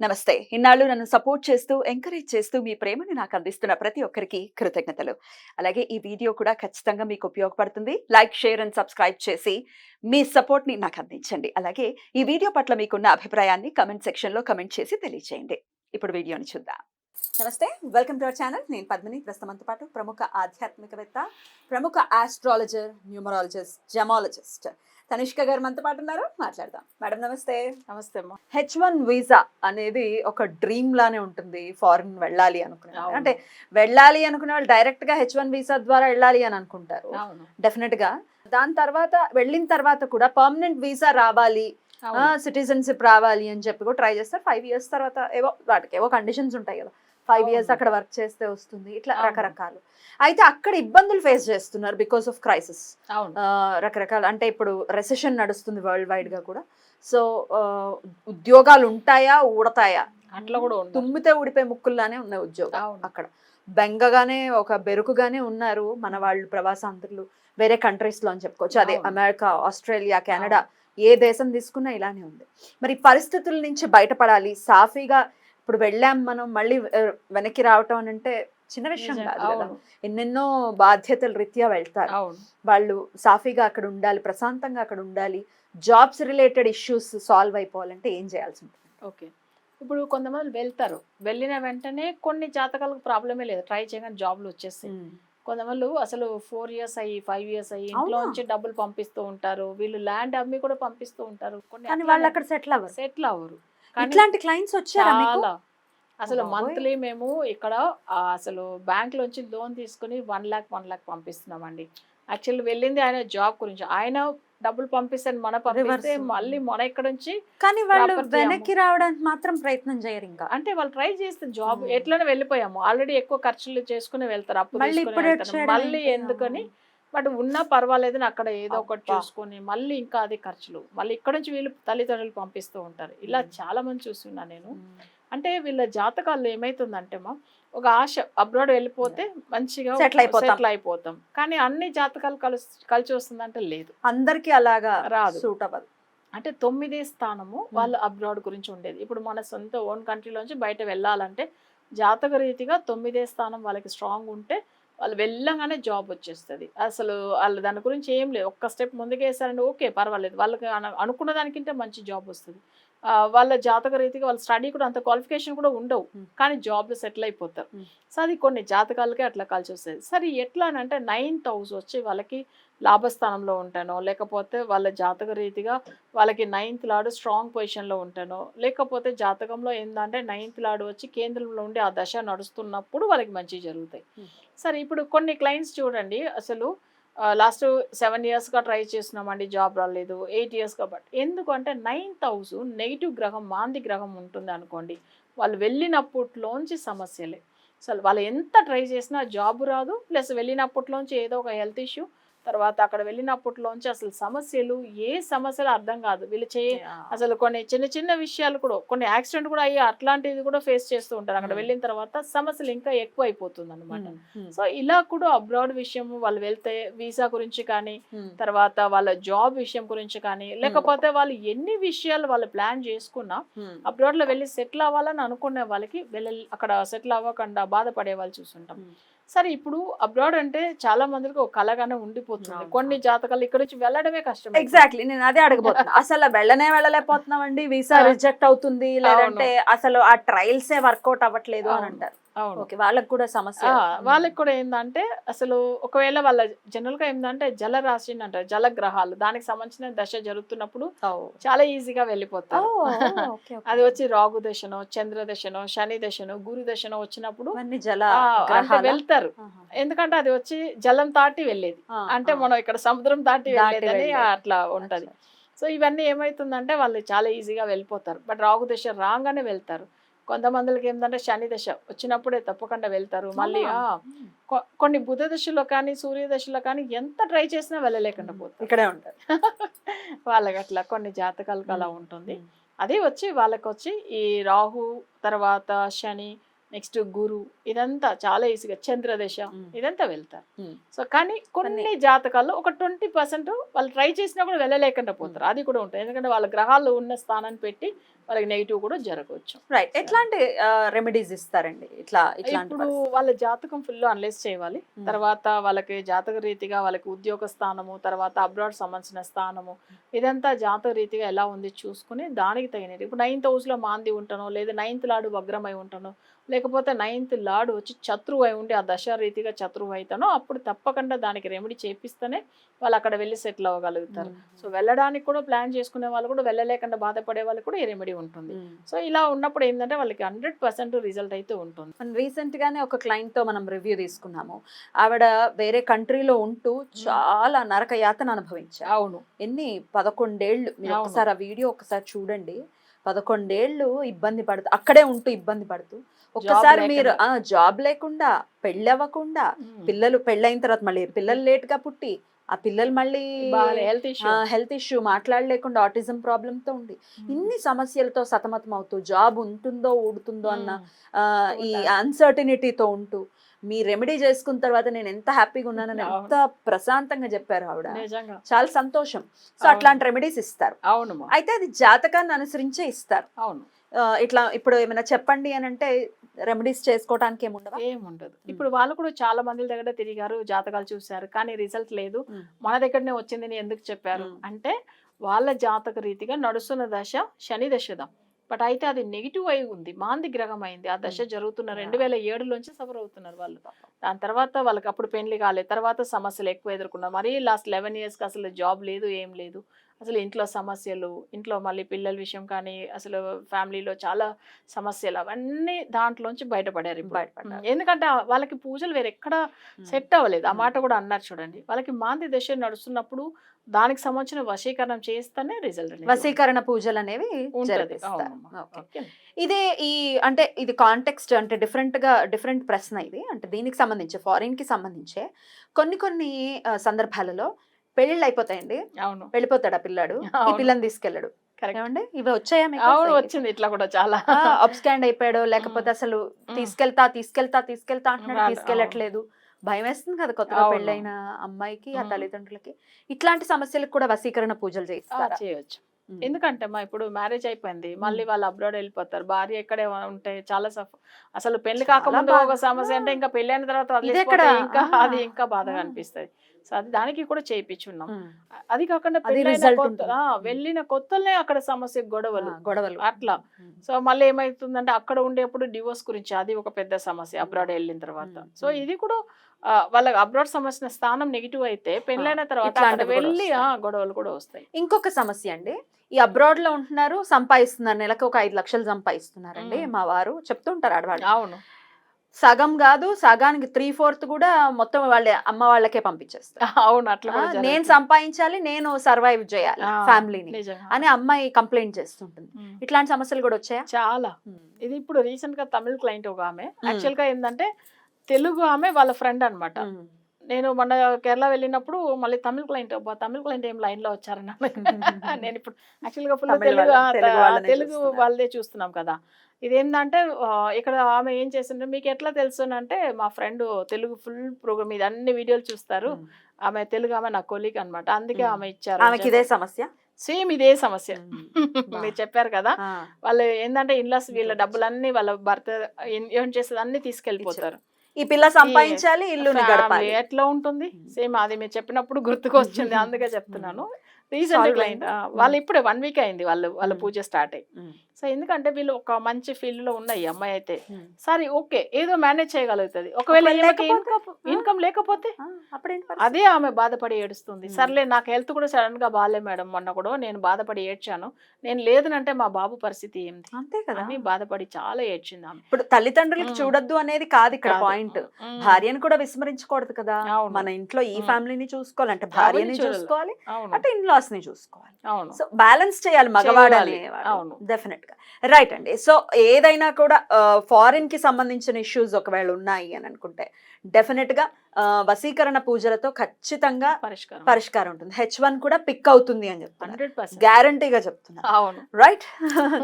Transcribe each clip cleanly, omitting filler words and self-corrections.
నమస్తే. ఇన్నాళ్ళు నన్ను సపోర్ట్ చేస్తూ, ఎంకరేజ్ చేస్తూ మీ ప్రేమని నాకు అందిస్తున్న ప్రతి ఒక్కరికి కృతజ్ఞతలు. అలాగే ఈ వీడియో కూడా ఖచ్చితంగా మీకు ఉపయోగపడుతుంది. లైక్, షేర్ అండ్ సబ్స్క్రైబ్ చేసి మీ సపోర్ట్‌ని నాకు అందించండి. అలాగే ఈ వీడియో పట్ల మీకున్న అభిప్రాయాన్ని కామెంట్ సెక్షన్‌లో కామెంట్ చేసి తెలియజేయండి. ఇప్పుడు వీడియోని చూద్దాం. నమస్తే. Welcome to our channel. నేను పద్మిని. ప్రస్తుతం మనతో పాటు ప్రముఖ ఆధ్యాత్మికవేత్త, ప్రముఖ ఆస్ట్రాలజర్, న్యూమరాలజిస్ట్, జెమాలజిస్ట్ తనిష్క గారు మనతో పాటు ఉన్నారు. మాట్లాడదాం. మేడం నమస్తే. నమస్తే అమ్మా. H1 వీసా అనేది ఒక డ్రీమ్ లానే ఉంటుంది. ఫారిన్ వెళ్ళాలి అనుకునే వాళ్ళు. అవును. అంటే వెళ్ళాలి అనుకునే వాళ్ళు డైరెక్ట్ గా H1 వీసా ద్వారా వెళ్ళాలి అని అనుకుంటారు. అవును. డెఫినెట్ గా దాని తర్వాత వెళ్ళిన తర్వాత కూడా పర్మనెంట్ వీసా రావాలి, అవును. సిటిజన్షిప్ రావాలి అని చెప్పి కూడా ట్రై చేస్తారు. 5 years తర్వాత ఏవో వాటికి ఏవో కండిషన్స్ ఉంటాయి కదా. 5 years అవును. అక్కడ వర్క్ చేస్తే వస్తుంది, ఇట్లా అవును. రకరకాలు. అయితే అక్కడ ఇబ్బందులు ఫేస్ చేస్తున్నారు బికాస్ ఆఫ్ క్రైసిస్. అవును. రకరకాల అంటే ఇప్పుడు రెసెషన్ నడుస్తుంది వరల్డ్ వైడ్ గా కూడా. సో ఉద్యోగాలు ఉంటాయా, ఊడతాయా? అట్లా కూడా ఉండదు. తుమ్మితే ఊడిపోయే ముక్కుల్లానే ఉన్నాయి ఉద్యోగాలు అవును. అక్కడ. బెంగగానే ఒక బెరుకుగానే ఉన్నారు మన వాళ్ళు, ప్రవాసాంధ్రులు వేరే కంట్రీస్ లో అని చెప్పుకోవచ్చు. అదే అవును. అమెరికా, ఆస్ట్రేలియా, కెనడా, ఏ దేశం తీసుకున్నా ఇలానే ఉంది. మరి ఈ పరిస్థితుల నుంచి బయటపడాలి సాఫీగా. ఇప్పుడు వెళ్ళాం మనం, మళ్ళీ వెనక్కి రావటం అని అంటే చిన్న విషయం నిజం. కాదు కదా. అవును. ఎన్నెన్నో బాధ్యతల రీత్యా వెళ్తారు అవును. వాళ్ళు. సాఫీగా అక్కడ ఉండాలి, ప్రశాంతంగా అక్కడ ఉండాలి. జాబ్స్ రిలేటెడ్ ఇష్యూస్ సాల్వ్ అయిపోవాలంటే ఏం చేయాల్సి ఉంటుంది? ఓకే. ఇప్పుడు కొంతమంది వెళ్తారు, వెళ్ళిన వెంటనే కొన్ని జాతకాలకు ప్రాబ్లమే లేదు, ట్రై చేయగానే జాబ్లు వచ్చేస్తాయి. కొంతమంది అసలు 4 years అయ్యి 5 years అయ్యి ఇంట్లో అవునా? నుంచి డబ్బులు పంపిస్తూ ఉంటారు, వీళ్ళు ల్యాండ్ అమ్మి కూడా పంపిస్తూ ఉంటారు. కొన్ని కానీ వాళ్ళు అక్కడ సెటిల్ అవ్వరు. సెటిల్ అవ్వరు. కానీ ఇట్లాంటి క్లయింట్స్ వచ్చారా మీకు? చాలా అసలు బాబోయ్. మంత్లీ మేము ఇక్కడ అసలు బ్యాంక్ లోంచి లోన్ తీసుకుని 1 lakh పంపిస్తున్నామండి. యాక్చువల్లీ వెళ్ళింది ఆయన జాబ్ గురించి. ఆయన డబ్బులు పంపిస్తే మన పంపిస్తే Reverse. మళ్ళీ మన ఇక్కడ నుంచి కానీ వాళ్ళు property వెనక్కి రావడానికి మాత్రం ప్రయత్నం చేయరు ఇంకా. అంటే వాళ్ళు ట్రై చేస్తే జాబ్ Hmm. ఎట్లనే వెళ్ళిపోయాము. ఆల్రెడీ ఎక్కువ ఖర్చులు చేసుకుని వెళ్తారు, అప్పు మళ్ళీ తీసుకుని ఇప్పుడు వెళ్తారు. వచ్చేయడం మళ్ళీ ఏంటి? ఎందుకని బట్ ఉన్నా పర్వాలేదని అక్కడ ఏదో ఒకటి అబ్బా. చూసుకొని మళ్ళీ ఇంకా అది ఖర్చులు, మళ్ళీ ఇక్కడ నుంచి వీళ్ళు తల్లిదండ్రులు పంపిస్తూ ఉంటారు. ఇలా Hmm. చాలా మంది చూస్తున్నా నేను. Hmm. అంటే వీళ్ళ జాతకాల్లో ఏమైతుందంటే ఒక ఆశ అబ్రాడ్ వెళ్ళిపోతే మంచిగా Settle అయిపోతాం, కానీ అన్ని జాతకాలు కలిసి వస్తుందంటే లేదు, అందరికి అలాగా రాదు. సూట్ అవ్వదు. అంటే 9వ స్థానము వాళ్ళు అబ్రాడ్ గురించి ఉండేది. ఇప్పుడు మన సొంత ఓన్ కంట్రీలోంచి బయట వెళ్ళాలంటే జాతక రీతిగా 9వ స్థానం వాళ్ళకి స్ట్రాంగ్ ఉంటే వాళ్ళు వెళ్ళగానే జాబ్ వచ్చేస్తుంది. అసలు వాళ్ళు దాని గురించి ఏం లేదు, ఒక్క స్టెప్ ముందుకేసారంటే ఓకే పర్వాలేదు, వాళ్ళకి అనుకున్న దానికంటే మంచి జాబ్ వస్తుంది. వాళ్ళ జాతక రీతిగా వాళ్ళ స్టడీ కూడా అంత క్వాలిఫికేషన్ కూడా ఉండవు, కానీ జాబ్లో సెటిల్ అయిపోతారు. సో అది కొన్ని జాతకాలకే అట్లా కలిసి వస్తుంది. సరే ఎట్లా అని అంటే 9th house వచ్చి వాళ్ళకి లాభస్థానంలో ఉంటానో, లేకపోతే వాళ్ళ జాతక రీతిగా వాళ్ళకి 9th లార్డ్ స్ట్రాంగ్ పొజిషన్లో ఉంటానో, లేకపోతే జాతకంలో ఏంటంటే 9th లార్డ్ వచ్చి కేంద్రంలో ఉండి ఆ దశ నడుస్తున్నప్పుడు వాళ్ళకి మంచి జరుగుతాయి. సరే ఇప్పుడు కొన్ని క్లయింట్స్ చూడండి, అసలు లాస్ట్ 7 yearsగా ట్రై చేస్తున్నామండి, జాబ్ రాలేదు. 8 yearsగా బట్ ఎందుకంటే 9th house నెగిటివ్ గ్రహం, మాంది గ్రహం ఉంటుంది అనుకోండి, వాళ్ళు వెళ్ళినప్పట్లోంచి సమస్యలే. అసలు వాళ్ళు ఎంత ట్రై చేసినా జాబ్ రాదు, ప్లస్ వెళ్ళినప్పట్లోంచి ఏదో ఒక హెల్త్ ఇష్యూ, తర్వాత అక్కడ వెళ్ళినప్పట్లోంచి అసలు సమస్యలు, ఏ సమస్యలు అర్థం కాదు వీళ్ళు అసలు కొన్ని చిన్న చిన్న విషయాలు కూడా, కొన్ని యాక్సిడెంట్ కూడా అయ్యి అట్లాంటిది కూడా ఫేస్ చేస్తూ ఉంటారు. అక్కడ వెళ్ళిన తర్వాత సమస్యలు ఇంకా ఎక్కువ అయిపోతుంది అనమాట. సో ఇలా కూడా అబ్రాడ్ విషయం వాళ్ళు వెళ్తే వీసా గురించి కానీ, తర్వాత వాళ్ళ జాబ్ విషయం గురించి కానీ, లేకపోతే వాళ్ళు ఎన్ని విషయాలు వాళ్ళు ప్లాన్ చేసుకున్నా అబ్రాడ్ లో వెళ్ళి సెటిల్ అవ్వాలని అనుకునే వాళ్ళకి అక్కడ సెటిల్ అవ్వకుండా బాధపడే వాళ్ళు చూస్తుంటాం. సరే ఇప్పుడు అబ్రాడ్ అంటే చాలా మందికి ఒక కలగానే ఉండిపోతుంది. కొన్ని జాతకాలు ఇక్కడ నుంచి వెళ్ళడమే కష్టం. ఎగ్జాక్ట్లీ, నేను అదే అడగబోతున్నా. అసలు వెళ్ళలేకపోతున్నామండి, వీసా రిజెక్ట్ అవుతుంది, లేదంటే అసలు ఆ ట్రయల్సే వర్కౌట్ అవ్వట్లేదు అని అంటారు. ఓకే, వాళ్ళకి కూడా సమస్య. వాళ్ళకి కూడా ఏంటంటే అసలు ఒకవేళ వాళ్ళ జనరల్ గా ఏంటంటే జల రాశి అంటారు, జల గ్రహాలు, దానికి సంబంధించిన దశ జరుగుతున్నప్పుడు చాలా ఈజీగా వెళ్ళిపోతారు. అది వచ్చి రాగు దశనో, చంద్ర దశనో, శని దశనో, గురు దశనో వచ్చినప్పుడు అంటే వెళ్తారు. ఎందుకంటే అది వచ్చి జలం దాటి వెళ్ళేది, అంటే మనం ఇక్కడ సముద్రం దాటి వెళ్ళేదని అట్లా ఉంటది. సో ఇవన్నీ ఏమైతుందంటే వాళ్ళు చాలా ఈజీగా వెళ్ళిపోతారు. బట్ రాగు దశ రాగానే వెళ్తారు. కొంతమందికి ఏంటంటే శని దశ వచ్చినప్పుడే తప్పకుండా వెళ్తారు. మళ్ళీ కొన్ని బుధ దశలో కానీ, సూర్య దశలో కానీ ఎంత ట్రై చేసినా వెళ్ళలేకుండా పోతారు, ఇక్కడే ఉంటారు. వాళ్ళకి అట్లా కొన్ని జాతకాలకు అలా ఉంటుంది. అదే వచ్చి వాళ్ళకి వచ్చి ఈ రాహు, తర్వాత శని, నెక్స్ట్ గురు, ఇదంతా చాలా ఈజీగా చంద్రదశ ఇదంతా వెళ్తారు. సో కానీ కొన్ని జాతకాల్లో ఒక 20% వాళ్ళు ట్రై చేసినా కూడా వెళ్ళలేకుండా పోతారు. అది కూడా ఉంటుంది, ఎందుకంటే వాళ్ళ గ్రహాలు ఉన్న స్థానాన్ని పెట్టి వాళ్ళకి నెగిటివ్ కూడా జరగవచ్చు. రైట్. ఎట్లాంటి రెమెడీస్ ఇస్తారండి ఇట్లాంటి ఇప్పుడు వాళ్ళ జాతకం ఫుల్ అనలైజ్ చేయాలి. తర్వాత వాళ్ళకి జాతక రీతిగా వాళ్ళకి ఉద్యోగ స్థానము, తర్వాత అబ్రాడ్ సంబంధించిన స్థానము, ఇదంతా జాతక రీతిగా ఎలా ఉంది చూసుకుని దానికి తగినది. ఇప్పుడు 9th house లో మాంది ఉంటానో, లేదా 9th లార్డ్ వగ్రమై ఉంటానో, లేకపోతే 9th లార్డ్ వచ్చి శత్రువు అయి ఉండి ఆ దశ రీతిగా శత్రువు అవుతానో, అప్పుడు తప్పకుండా దానికి రెమెడీ చేపిస్తేనే వాళ్ళు అక్కడ వెళ్ళి సెటిల్ అవ్వగలుగుతారు. సో వెళ్ళడానికి కూడా ప్లాన్ చేసుకునే వాళ్ళు కూడా, వెళ్ళలేకుండా బాధపడే వాళ్ళు కూడా ఈ రెమెడీ ఉంటుంది. సో ఇలా ఉన్నప్పుడు ఏంటంటే వాళ్ళకి 100% రిజల్ట్ అయితే ఉంటుంది. మనం రీసెంట్ గానే ఒక క్లయింట్ తో మనం రివ్యూ తీసుకున్నాము. ఆవిడ వేరే కంట్రీలో ఉంటూ చాలా నరక యాతన అనుభవించారు. అవును. ఎన్ని 11 ఏళ్ళు. మీరు ఒకసారి ఆ వీడియో ఒకసారి చూడండి. 11 ఏళ్ళు ఇబ్బంది పడుతూ, అక్కడే ఉంటూ ఇబ్బంది పడుతూ, ఒక్కసారి మీరు జాబ్ లేకుండా, పెళ్ళి అవ్వకుండా, పిల్లలు పెళ్ళైన తర్వాత మళ్ళీ పిల్లలు లేట్ గా పుట్టి, ఆ పిల్లలు మళ్ళీ హెల్త్ ఇష్యూ, మాట్లాడలేకుండా ఆటిజం ప్రాబ్లమ్ తో ఉండి, ఇన్ని సమస్యలతో సతమతం అవుతూ, జాబ్ ఉంటుందో ఊడుతుందో అన్న ఈ అన్సర్టినిటీతో ఉంటూ, మీ రెమెడీ చేసుకున్న తర్వాత నేను ఎంత హ్యాపీగా ఉన్నానని ఎంత ప్రశాంతంగా చెప్పారు ఆవిడ. చాలా సంతోషం. సో అట్లాంటి రెమెడీస్ ఇస్తారు. అవును. అయితే అది జాతకాన్ని అనుసరించే ఇస్తారు. అవును. ఇట్లా ఇప్పుడు ఏమైనా చెప్పండి అని అంటే రెమెడీస్ చేసుకోవడానికి ఏముండదు. ఇప్పుడు వాళ్ళు కూడా చాలా మంది దగ్గర తిరిగారు, జాతకాలు చూశారు, కానీ రిజల్ట్ లేదు. మన దగ్గరనే వచ్చింది ఎందుకు చెప్పారు అంటే, వాళ్ళ జాతక రీతిగా నడుస్తున్న దశ శని దశదా. బట్ అయితే అది నెగిటివ్ అయి ఉంది, మాంది గ్రహం అయింది. ఆ దశ జరుగుతున్న 2007 సఫర్ అవుతున్నారు వాళ్ళు. దాని తర్వాత వాళ్ళకి అప్పుడు పెళ్లి కాలేదు, తర్వాత సమస్యలు ఎక్కువ ఎదుర్కొన్నారు. మరీ లాస్ట్ 11 yearsకి అసలు జాబ్ లేదు, ఏం లేదు. అసలు ఇంట్లో సమస్యలు, ఇంట్లో మళ్ళీ పిల్లల విషయం కానీ, అసలు ఫ్యామిలీలో చాలా సమస్యలు, అవన్నీ దాంట్లోంచి బయటపడారు. ఎందుకంటే వాళ్ళకి పూజలు వేరే ఎక్కడ సెట్ అవ్వలేదు. ఆ మాట కూడా అన్నారు చూడండి. వాళ్ళకి మాంది దశ నడుస్తున్నప్పుడు దానికి సంబంధించిన వశీకరణం చేస్తేనే రిజల్ట్. వశీకరణ పూజలు అనేవి ఇదే ఈ అంటే ఇది కాంటెక్స్ట్ అంటే డిఫరెంట్ ప్రశ్న ఇది. అంటే దీనికి సంబంధించి ఫారిన్ కి సంబంధించే కొన్ని సందర్భాలలో పెళ్లిళ్ళు అయిపోతాయండి. అవును. వెళ్ళిపోతాడు ఆ పిల్లాడు, ఈ పిల్లని తీసుకెళ్ళాడు. ఏమండి ఇవి వచ్చాయా మీకు? వచ్చింది ఇట్లా కూడా చాలా. అబ్స్కాండ్ అయిపోయాడు, లేకపోతే అసలు తీసుకెళ్తా అంటున్నాడు, తీసుకెళ్ళట్లేదు. భయం వేస్తుంది కదా కొత్తగా పెళ్ళైన అమ్మాయికి, ఆ తల్లిదండ్రులకి. ఇట్లాంటి సమస్యలకు కూడా వశీకరణ పూజలు చేయొచ్చు. ఎందుకంటే ఇప్పుడు మ్యారేజ్ అయిపోయింది, మళ్ళీ వాళ్ళు అబ్రాడ్ వెళ్ళిపోతారు, భార్య ఇక్కడే ఉంటే చాలా అసలు పెళ్లి కాకముందు ఒక సమస్య అంటే, ఇంకా పెళ్లి అయిన తర్వాత ఇంకా అది ఇంకా బాధగా అనిపిస్తుంది. సో అది దానికి కూడా చేయించున్నాం. అది కాకుండా వెళ్ళిన కొత్తలనే అక్కడ సమస్య గొడవలు అట్లా. సో మళ్ళీ ఏమైతుందంటే అక్కడ ఉండేప్పుడు డివోర్స్ గురించి, అది ఒక పెద్ద సమస్య అబ్రాడ్ వెళ్ళిన తర్వాత. సో ఇది కూడా వాళ్ళకి అబ్రాడ్ సమస్య స్థానం నెగిటివ్ అయితే పెళ్ళైన తర్వాత వెళ్ళి గొడవలు కూడా వస్తాయి. ఇంకొక సమస్య అండి, ఈ అబ్రాడ్ లో ఉంటున్నారు, సంపాదిస్తున్నారు, నెలకు ఒక 5 లక్షలు సంపాదిస్తున్నారండి మా వారు చెప్తుంటారు ఆడవాళ్ళు. అవును. సగం కాదు, సగానికి 3/4 కూడా మొత్తం వాళ్ళ అమ్మ వాళ్ళకే పంపించేస్తారు. అవును. అట్లా నేను సంపాదించాలి, నేను సర్వైవ్ చేయాలి ఫ్యామిలీని అని అమ్మాయి కంప్లైంట్ చేస్తుంటుంది. ఇట్లాంటి సమస్యలు కూడా వచ్చాయా? చాలా. ఇది ఇప్పుడు రీసెంట్ గా తమిళ క్లయింట్ ఒక ఆమె, యాక్చువల్ గా ఏంటంటే తెలుగు ఆమె వాళ్ళ ఫ్రెండ్ అన్నమాట. నేను మొన్న కేరళ వెళ్ళినప్పుడు మళ్ళీ తమిళ క్లయింట్ ఏం లైన్ లో వచ్చారన్న. నేను ఇప్పుడు యాక్చువల్ గా ఫుల్ తెలుగు వాళ్ళదే చూస్తున్నాం కదా. ఇదేంటంటే ఇక్కడ ఆమె ఏం చేసిందంటే, మీకు ఎట్లా తెలుసు అంటే, మా ఫ్రెండ్ తెలుగు ఫుల్ ప్రోగ్రామ్ ఇది అన్ని వీడియోలు చూస్తారు, ఆమె తెలుగు ఆమె నా కొలీగ్ అనమాట, అందుకే ఆమె ఇచ్చారు. ఆమెకి ఇదే సమస్య, సేమ్ ఇదే సమస్య మీరు చెప్పారు కదా. వాళ్ళు ఏంటంటే ఇన్లాస్ వీళ్ళ డబ్బులన్నీ వాళ్ళ భర్త ఏం చేస్తుంది అన్ని తీసుకెళ్ళిపోతారు. ఈ పిల్ల సంపాదించాలి, ఇల్లు ఎట్లా ఉంటుంది సేమ్ అది మీరు చెప్పినప్పుడు గుర్తుకొచ్చింది, అందుకే చెప్తున్నాను. రీసెంట్ క్లయింట్ వాళ్ళు ఇప్పుడే 1 week అయింది వాళ్ళ పూజ స్టార్ట్ అయ్యి. సో ఎందుకంటే వీళ్ళు ఒక మంచి ఫీల్డ్ లో ఉన్నాయి అమ్మాయి అయితే, సరే ఓకే ఏదో మేనేజ్ చేయగలుగుతుంది. ఒకవేళ ఇన్కమ్ లేకపోతే అదే ఆమె బాధపడి ఏడుస్తుంది. సర్లే నాకు హెల్త్ కూడా సడన్ గా బాగాలే మేడం, మొన్న కూడా నేను బాధపడి ఏడ్చాను, నేను లేదనంటే మా బాబు పరిస్థితి ఏంటి, అంతే కదా అని బాధపడి చాలా ఏడ్చింది ఆమె. ఇప్పుడు తల్లిదండ్రులకు చూడొద్దు అనేది కాదు ఇక్కడ పాయింట్, భార్యను కూడా విస్మరించకూడదు కదా. మన ఇంట్లో ఈ ఫ్యామిలీని చూసుకోవాలంటే భార్యని చూసుకోవాలి, అంటే ఇన్ హౌస్ ని చూసుకోవాలి. అవును. సో బ్యాలెన్స్ చేయాలి మగవాడు చేయాలి. అనేవాడు. అవును. డెఫినెట్ గా రైట్ అండి. సో ఏదైనా కూడా ఫారిన్ కి సంబంధించిన ఇష్యూస్ ఒకవేళ ఉన్నాయి అని అనుకుంటే డెఫినెట్ గా వశీకరణ పూజలతో ఖచ్చితంగా పరిష్కారం. పరిష్కారం ఉంటుంది. H1 కూడా పిక్ అవుతుంది అని చెప్తున్నారు. 100%. గ్యారంటీగా చెప్తున్నారు. అవును. రైట్.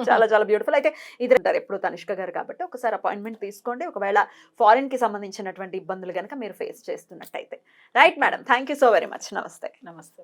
చాలా చాలా బ్యూటిఫుల్. అయితే ఇది అంటారు ఎప్పుడు తనిష్క గారు కాబట్టి ఒకసారి అపాయింట్మెంట్ తీసుకోండి ఒకవేళ ఫారిన్ కి సంబంధించినటువంటి ఇబ్బందులు కనుక మీరు ఫేస్ చేస్తున్నట్టయితే. Right madam, thank you so very much. నమస్తే. నమస్తే.